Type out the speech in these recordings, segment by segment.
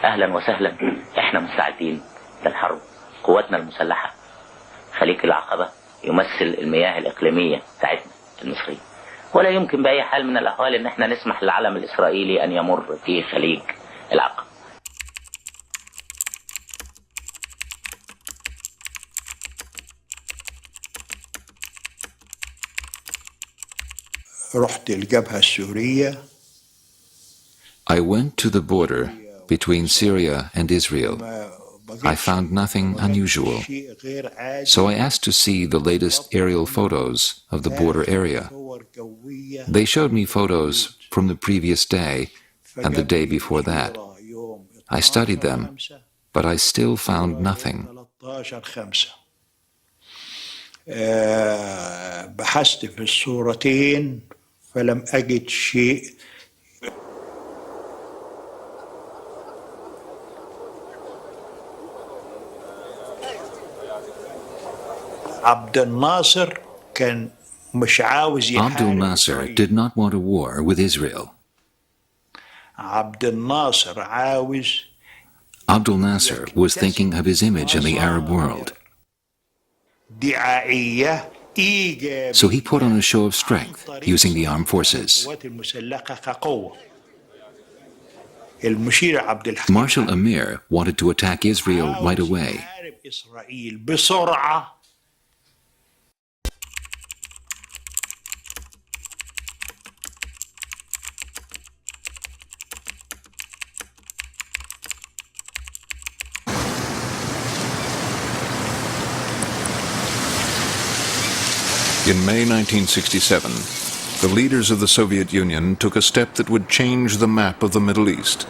أهلا وسهلا، إحنا مستعدين للحرب. قواتنا المسلحة خليج العقبة يمثل المياه الإقليمية بتاعتنا المصرية، ولا يمكن بأي حال من الأحوال إن إحنا نسمح للعلم الإسرائيلي أن يمر في خليج العقبة. رحت الجبهة السورية. I went to the border between Syria and Israel. I found nothing unusual, so I asked to see the latest aerial photos of the border area. They showed me photos from the previous day and the day before that. I studied them, but I still found nothing. بحثت في الصورتين فلم أجد شيء. عبدالناصر كان مش عاوز يحارب Abdul-Nasser did not want a war with Israel. عبدالناصر عاوز Abdul-Nasser was thinking of his image in the Arab world. دعائية إيجابية. So he put on a show of strength using the armed forces. المشير عبد الحكيم Marshal Amir wanted to attack Israel right away. إسرائيل بسرعة. In May 1967, the leaders of the Soviet Union took a step that would change the map of the Middle East.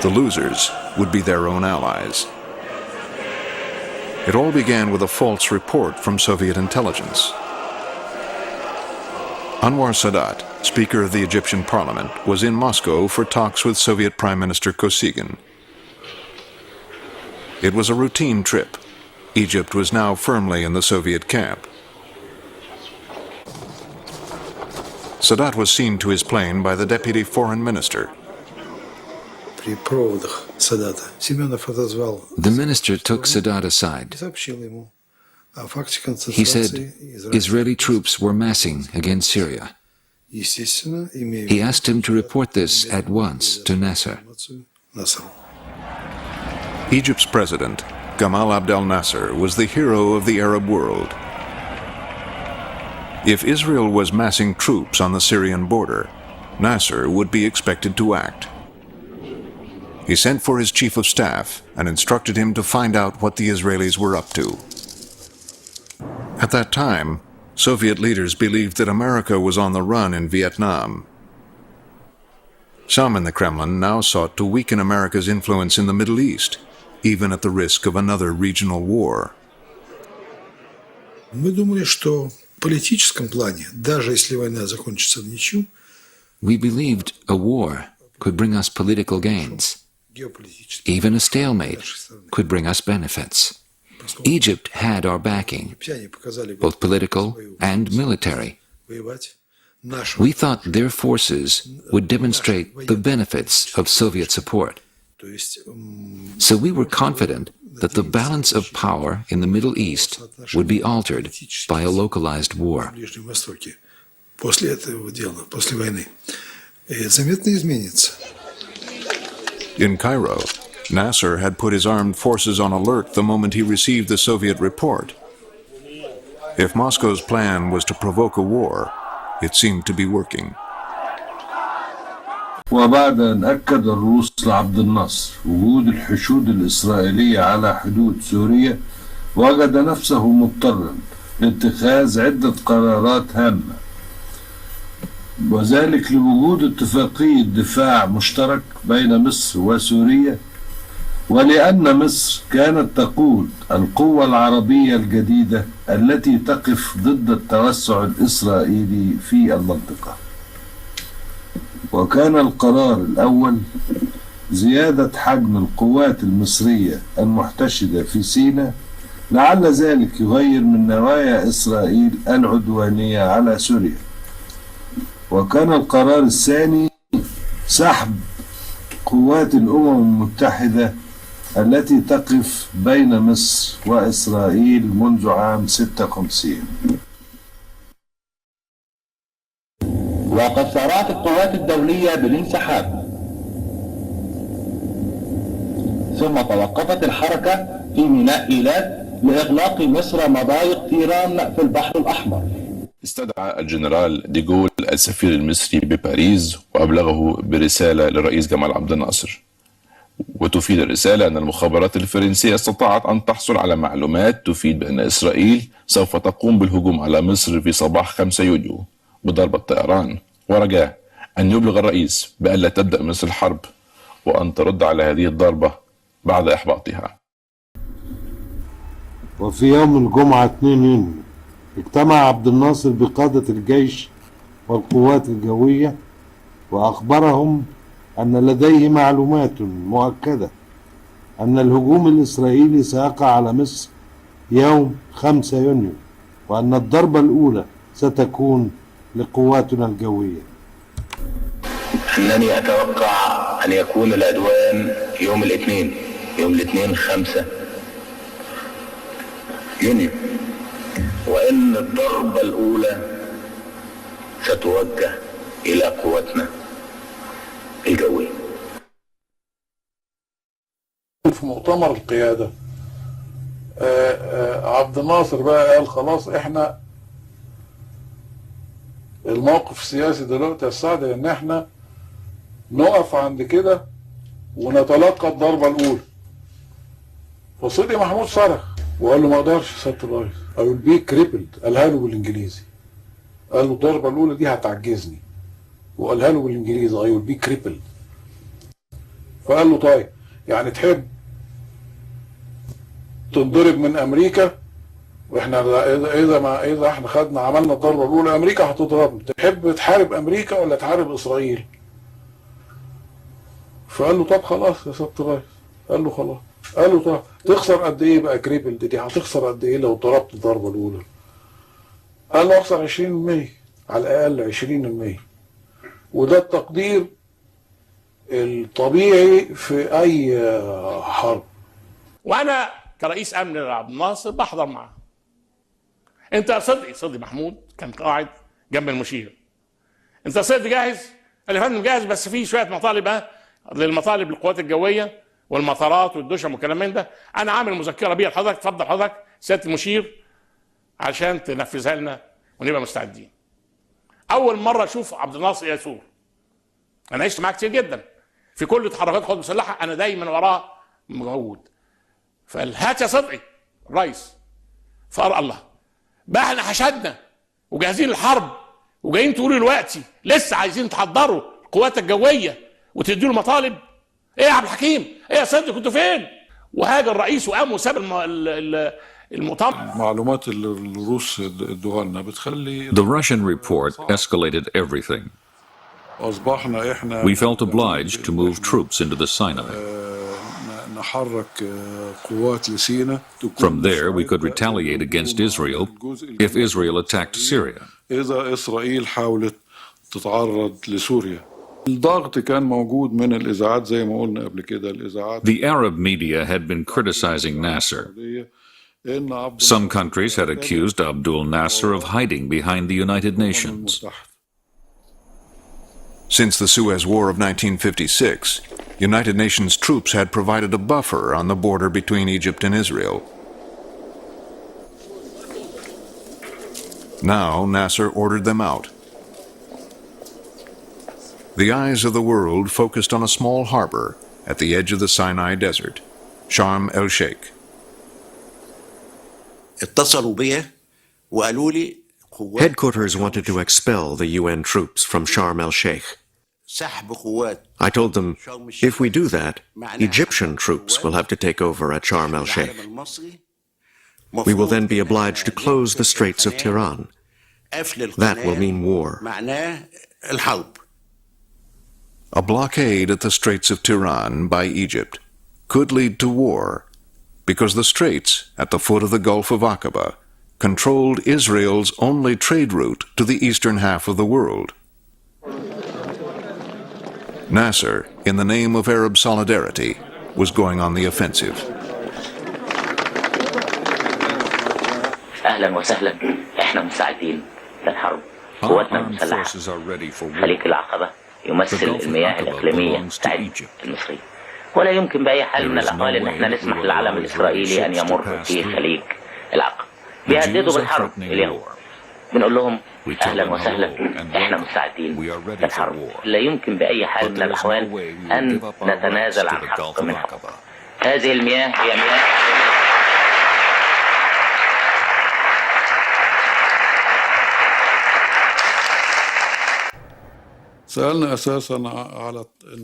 The losers would be their own allies. It all began with a false report from Soviet intelligence. Anwar Sadat, Speaker of the Egyptian Parliament, was in Moscow for talks with Soviet Prime Minister Kosygin. It was a routine trip. Egypt was now firmly in the Soviet camp. Sadat was seen to his plane by the deputy foreign minister. The minister took Sadat aside. He said Israeli troops were massing against Syria. He asked him to report this at once to Nasser. Egypt's president, Gamal Abdel Nasser, was the hero of the Arab world. If Israel was massing troops on the Syrian border, Nasser would be expected to act. He sent for his chief of staff and instructed him to find out what the Israelis were up to. At that time, Soviet leaders believed that America was on the run in Vietnam. Some in the Kremlin now sought to weaken America's influence in the Middle East, even at the risk of another regional war. We believed a war could bring us political gains. Even a stalemate could bring us benefits. Egypt had our backing, both political and military. We thought their forces would demonstrate the benefits of Soviet support. So we were confident that the balance of power in the Middle East would be altered by a localized war. In Cairo, Nasser had put his armed forces on alert the moment he received the Soviet report. If Moscow's plan was to provoke a war, it seemed to be working. وبعد أن أكد الروس لعبد الناصر وجود الحشود الإسرائيلية على حدود سوريا، وجد نفسه مضطرا لاتخاذ عدة قرارات هامة، وذلك لوجود اتفاقية دفاع مشترك بين مصر وسوريا، ولأن مصر كانت تقود القوة العربية الجديدة التي تقف ضد التوسع الإسرائيلي في المنطقة. وكان القرار الأول زيادة حجم القوات المصرية المحتشدة في سيناء، لعل ذلك يغير من نوايا إسرائيل العدوانية على سوريا. وكان القرار الثاني سحب قوات الأمم المتحدة التي تقف بين مصر وإسرائيل منذ عام 56. وقد سارعت القوات الدولية بالانسحاب، ثم توقفت الحركة في ميناء إيلات لإغلاق مصر مضايق تيران في البحر الأحمر. استدعى الجنرال ديغول السفير المصري بباريس وأبلغه برسالة للرئيس جمال عبد الناصر، وتفيد الرسالة أن المخابرات الفرنسية استطاعت أن تحصل على معلومات تفيد بأن إسرائيل سوف تقوم بالهجوم على مصر في صباح 5 يونيو بضربة طيران، ورجاه أن يبلغ الرئيس بألا تبدأ مصر الحرب وأن ترد على هذه الضربة بعد إحباطها. وفي يوم الجمعة 2 يونيو اجتمع عبدالناصر بقادة الجيش والقوات الجوية وأخبرهم أن لديه معلومات مؤكدة أن الهجوم الإسرائيلي سيقع على مصر يوم 5 يونيو، وأن الضربة الأولى ستكون لقواتنا الجوية. أنني أتوقع أن يكون العدوان يوم الاثنين 5 يونيو، وأن الضربة الأولى ستوجه إلى قواتنا الجوية. في مؤتمر القيادة عبد الناصر بقى قال خلاص احنا الموقف السياسي دلوقتي السعد ان احنا نقف عند كده ونتلقى الضربة الأولى. فصدي محمود صرخ وقال له ما اقدرش يا سيادة الرئيس، I will be crippled، قالها له بالانجليزي، قال له الضربة الأولى دي هتعجزني، وقالها له بالانجليزي I will be crippled. فقال له طيب يعني تحب تنضرب من امريكا، واحنا اذا احنا عملنا الضربه الاولى امريكا هتضربنا، تحب تحارب امريكا ولا تحارب اسرائيل؟ فقال له طب خلاص يا سيادة الرئيس، قال له خلاص، قال له طب تخسر قد ايه بقى كريبل دي هتخسر قد ايه لو ضربت الضربه الاولى؟ قال له اخسر 20%، على الاقل 20%، وده التقدير الطبيعي في اي حرب. وانا كرئيس امن عبد الناصر بحضر معاه. انت يا صدقي محمود كان قاعد جنب المشير، انت يا صدقي جاهز؟ قال لي يا فندم جاهز، بس في شويه مطالب للمطالب للقوات الجويه والمطارات والدشم والكلام من ده، انا عامل مذكره بيها لحضرتك، اتفضل حضرتك سياده المشير عشان تنفذها لنا ونبقى مستعدين. اول مره اشوف عبد الناصر يسور، انا عشت معاه كتير جدا في كل تحركات القوات المسلحه، انا دايما وراه موجود. فقال هات يا صدقي الرئيس، فقال الله بقى احنا حشدنا وجاهزين للحرب وجايين تقولوا دلوقتي لسه عايزين تحضروا القوات الجويه وتدوا له مطالب؟ ايه يا عبد الحكيم؟ ايه يا صدقي كنتوا فين؟ وهاجر الرئيس وقام وساب المؤتمر. معلومات الروس ادوها لنا بتخلي The Russian report escalated everything. اصبحنا احنا We felt obliged to move troops into the Sinai. نحرك قوات لسيناء. From there we could retaliate against Israel if Israel attacked Syria. إذا إسرائيل حاولت تتعرض لسوريا. الضغط كان موجود من الإذاعات زي ما قلنا قبل كده، الإذاعات. The Arab media had been criticizing Nasser. Some countries had accused Abdul-Nasser of hiding behind the United Nations. Since the Suez War of 1956, United Nations troops had provided a buffer on the border between Egypt and Israel. Now Nasser ordered them out. The eyes of the world focused on a small harbor at the edge of the Sinai Desert, Sharm el-Sheikh. Headquarters wanted to expel the UN troops from Sharm el-Sheikh. I told them, if we do that, Egyptian troops will have to take over at Sharm el-Sheikh. We will then be obliged to close the Straits of Tiran. That will mean war. A blockade at the Straits of Tiran by Egypt could lead to war because the straits at the foot of the Gulf of Aqaba controlled Israel's only trade route to the eastern half of the world. Nasser, in the name of Arab solidarity, was going on the offensive. أهلا وسهلا، إحنا مستعدين للحرب. قواتنا المسلحة خليج العقبة يمثل المياه الإقليمية بتاعتنا المصرية، ولا يمكن بأي حال من الأحوال إن إحنا نسمح للعلم الإسرائيلي أن يمر في خليج العقبة. بيهددوا بالحرب اليهود. بنقول لهم أهلا وسهلا، إحنا مستعدين للحرب. لا يمكن بأي حال من الأحوال أن نتنازل عن حق من حقوقنا. هذه المياه هي مياه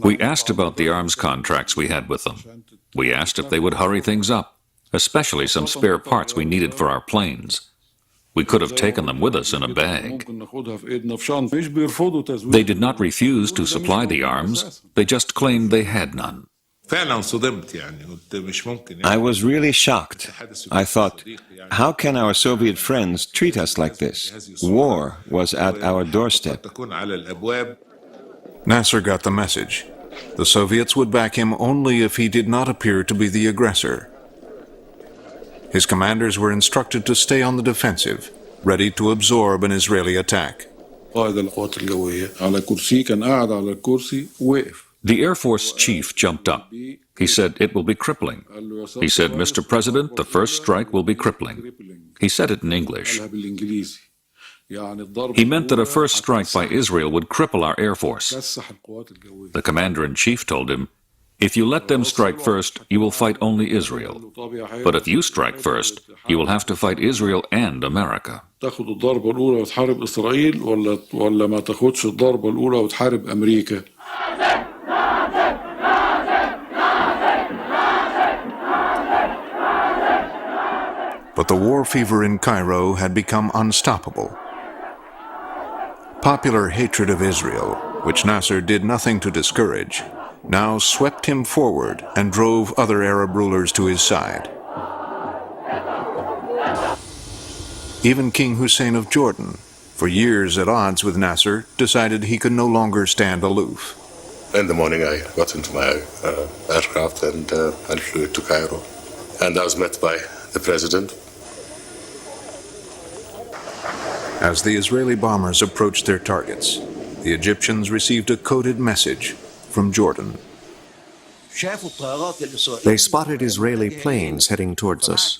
We asked about the arms contracts we had with them. We asked if they would hurry things up, especially some spare parts we needed for our planes. We could have taken them with us in a bag. They did not refuse to supply the arms, they just claimed they had none. I was really shocked. I thought, how can our Soviet friends treat us like this? War was at our doorstep. Nasser got the message. The Soviets would back him only if he did not appear to be the aggressor. His commanders were instructed to stay on the defensive, ready to absorb an Israeli attack. The Air Force chief jumped up. He said, it will be crippling. He said, Mr. President, the first strike will be crippling. He said it in English. He meant that a first strike by Israel would cripple our Air Force. The commander-in-chief told him, if you let them strike first, you will fight only Israel. But if you strike first, you will have to fight Israel and America. تاخد الضربة الأولى وتحارب إسرائيل ولا ما تاخدش الضربة الأولى وتحارب أمريكا. But the war fever in Cairo had become unstoppable. Popular hatred of Israel, which Nasser did nothing to discourage, now swept him forward and drove other Arab rulers to his side. Even King Hussein of Jordan, for years at odds with Nasser, decided he could no longer stand aloof. In the morning I got into my aircraft and flew to Cairo. And I was met by the president. As the Israeli bombers approached their targets, the Egyptians received a coded message from Jordan. They spotted Israeli planes heading towards us.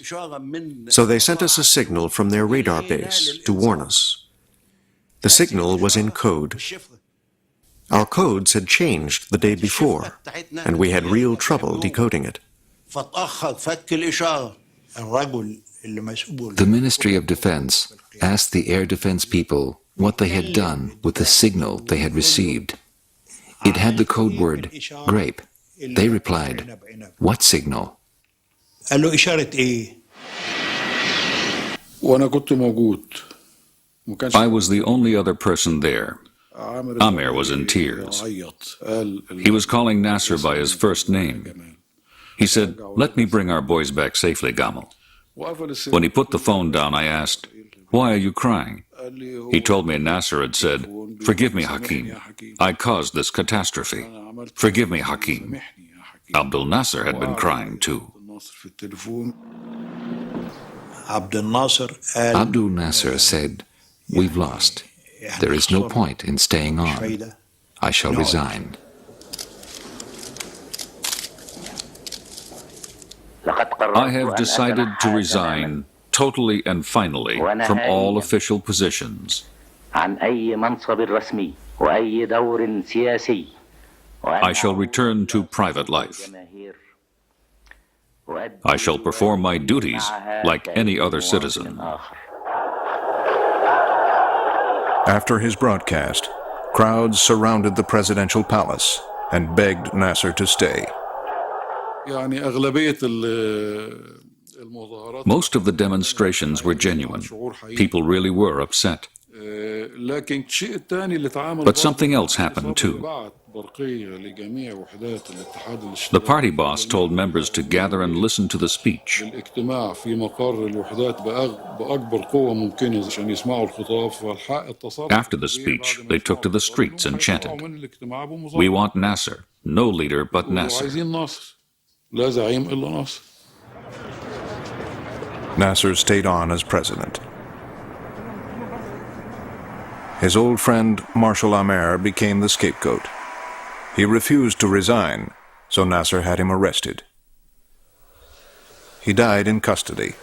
So they sent us a signal from their radar base to warn us. The signal was in code. Our codes had changed the day before, and we had real trouble decoding it. The Ministry of Defense asked the air defense people what they had done with the signal they had received. It had the code word grape. They replied, what signal? I was the only other person there. Amer was in tears. He was calling Nasser by his first name. He said, let me bring our boys back safely, Gamal. When he put the phone down, I asked, why are you crying? He told me Nasser had said, forgive me, Hakim. I caused this catastrophe. Forgive me, Hakim. Abdul-Nasser had been crying too. Abdul-Nasser said, we've lost. There is no point in staying on. I shall resign. I have decided to resign totally and finally from all official positions. I shall return to private life. I shall perform my duties like any other citizen. After his broadcast, crowds surrounded the presidential palace and begged Nasser to stay. Most of the demonstrations were genuine. People really were upset. But something else happened too. The party boss told members to gather and listen to the speech. After the speech, they took to the streets and chanted, "We want Nasser, no leader but Nasser." Nasser stayed on as president. His old friend Marshal Amer became the scapegoat. He refused to resign, so Nasser had him arrested. He died in custody.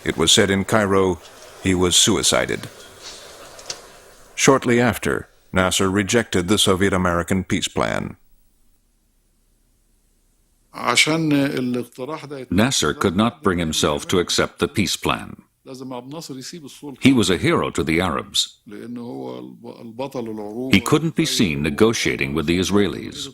It was said in Cairo he was suicided. Shortly after, Nasser rejected the Soviet-American peace plan. Nasser could not bring himself to accept the peace plan. He was a hero to the Arabs. He couldn't be seen negotiating with the Israelis.